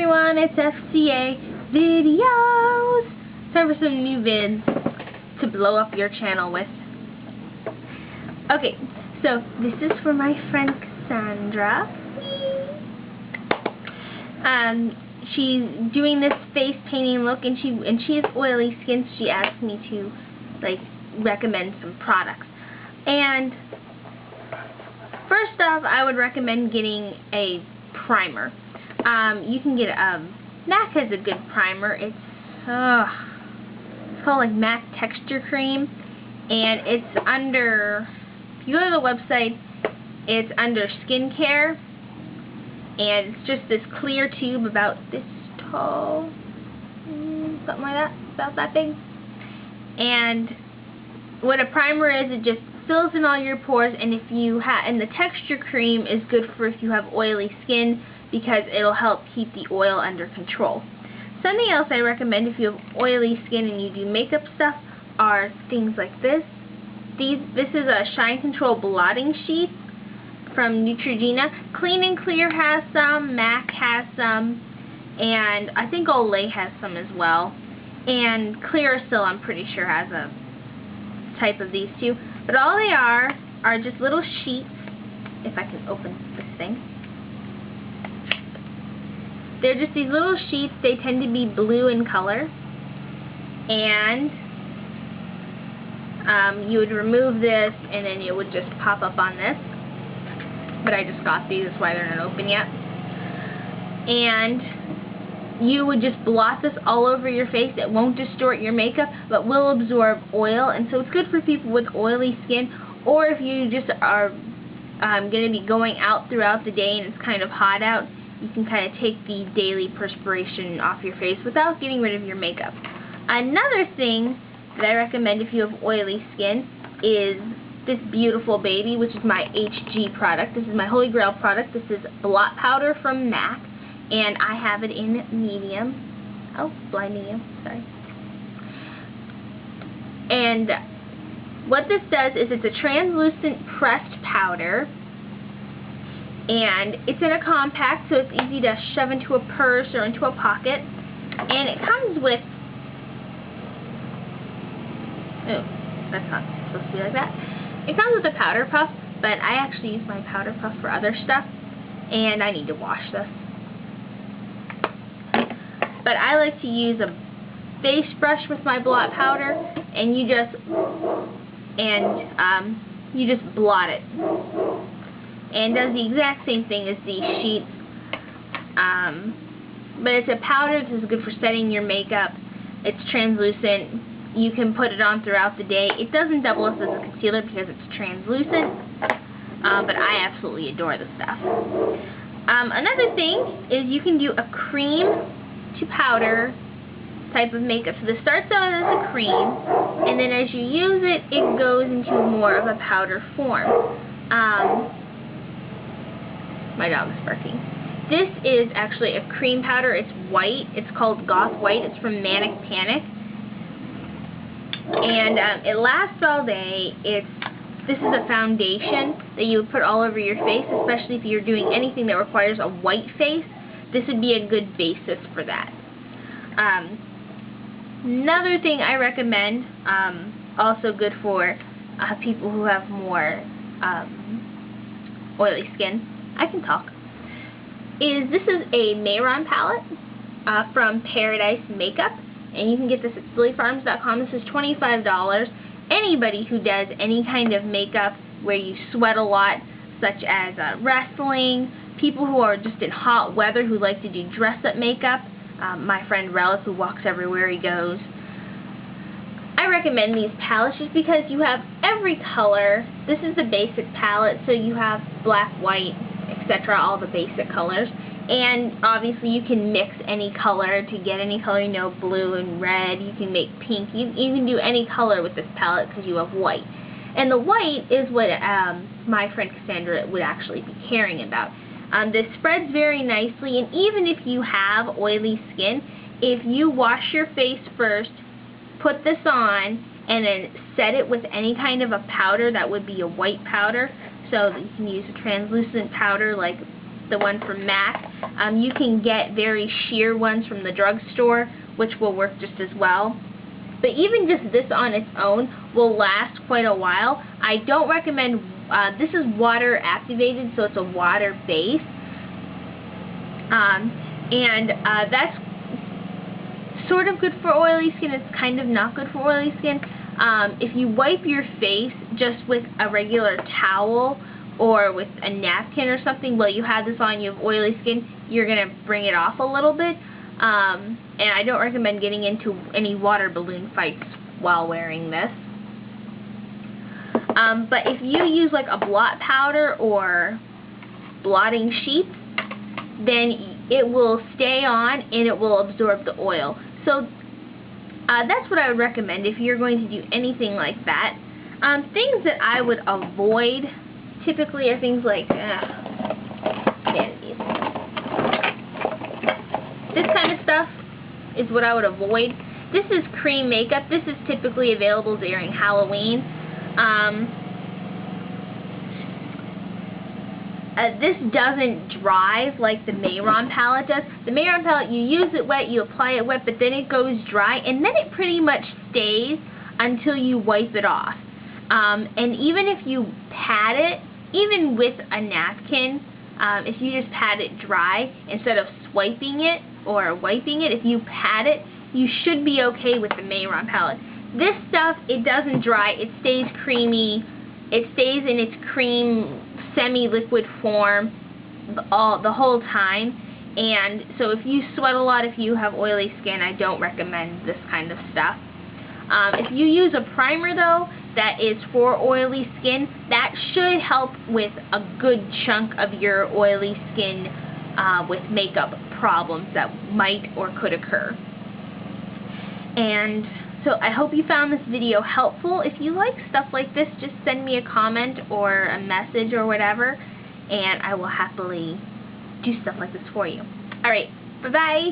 everyone, it's FCA Videos. Time for some new vids to blow up your channel with. Okay, so this is for my friend Cassandra. She's doing this face painting look, and she has oily skin, so she asked me to recommend some products. And first off, I would recommend getting a primer. You can get MAC has a good primer. It's called MAC Texture Cream, and it's under, if you go to the website, it's under skincare, and it's just this clear tube about this tall, something like that, about that big. And what a primer is, it just fills in all your pores, and and the texture cream is good for if you have oily skin, because it'll help keep the oil under control. Something else I recommend if you have oily skin and you do makeup stuff are things like this. This is a Shine Control blotting sheet from Neutrogena. Clean and Clear has some, MAC has some, and I think Olay has some as well. And Clearasil, I'm pretty sure, has a type of these too. But all they are just little sheets. If I can open this thing. They're just these little sheets. They tend to be blue in color. And you would remove this, and then it would just pop up on this. But I just got these, that's why they're not open yet. And you would just blot this all over your face. It won't distort your makeup, but will absorb oil. And so it's good for people with oily skin, or if you just are going to be going out throughout the day and it's kind of hot out, you can kind of take the daily perspiration off your face without getting rid of your makeup. Another thing that I recommend if you have oily skin is this beautiful baby, which is my HG product. This is my Holy Grail product. This is blot powder from MAC, and I have it in medium. Oh, blinding you, sorry. And what this does is it's a translucent pressed powder, and it's in a compact, so it's easy to shove into a purse or into a pocket. And it comes with, oh, that's not supposed to be like that. It comes with a powder puff, but I actually use my powder puff for other stuff, and I need to wash this. But I like to use a face brush with my blot powder, and you just blot it. And does the exact same thing as these sheets. But it's a powder. This is good for setting your makeup. It's translucent. You can put it on throughout the day. It doesn't double as a concealer because it's translucent. But I absolutely adore this stuff. Another thing is you can do a cream to powder type of makeup. So this starts out as a cream, and then as you use it, it goes into more of a powder form. My dog is barking. This is actually a cream powder. It's white. It's called Goth White. It's from Manic Panic. And it lasts all day. This is a foundation that you would put all over your face, especially if you're doing anything that requires a white face. This would be a good basis for that. Another thing I recommend, also good for people who have more oily skin, I can talk, is this is a Mayron palette from Paradise Makeup, and you can get this at sillyfarms.com. This is $25. Anybody who does any kind of makeup where you sweat a lot, such as wrestling, people who are just in hot weather who like to do dress-up makeup, my friend Relic, who walks everywhere he goes. I recommend these palettes just because you have every color. This is the basic palette, so you have black, white, etc., all the basic colors. And obviously you can mix any color to get any color, you know, blue and red. You can make pink. You can do any color with this palette because you have white. And the white is what my friend Cassandra would actually be caring about. This spreads very nicely, and even if you have oily skin, if you wash your face first, put this on, and then set it with any kind of a powder that would be a white powder, so that you can use a translucent powder like the one from MAC. You can get very sheer ones from the drugstore, which will work just as well. But even just this on its own will last quite a while. I don't recommend, this is water activated, so it's a water base. That's sort of good for oily skin. It's kind of not good for oily skin. If you wipe your face just with a regular towel or with a napkin or something while you have this on, you have oily skin, you're going to bring it off a little bit. And I don't recommend getting into any water balloon fights while wearing this. But if you use like a blot powder or blotting sheets, then it will stay on and it will absorb the oil. So that's what I would recommend if you're going to do anything like that. Things that I would avoid typically are things like vanities. This kind of stuff is what I would avoid. This is cream makeup. This is typically available during Halloween. This doesn't dry like the Mayron palette does. The Mayron palette, you use it wet, you apply it wet, but then it goes dry, and then it pretty much stays until you wipe it off. And even if you pat it, even with a napkin, if you just pat it dry instead of swiping it or wiping it, if you pat it, you should be okay with the Mayron palette. This stuff, it doesn't dry, it stays creamy, it stays in its cream semi-liquid form the whole time, and so if you sweat a lot, if you have oily skin, I don't recommend this kind of stuff. If you use a primer though that is for oily skin, that should help with a good chunk of your oily skin with makeup problems that might or could occur. And so I hope you found this video helpful. If you like stuff like this, just send me a comment or a message or whatever, and I will happily do stuff like this for you. Alright, bye-bye!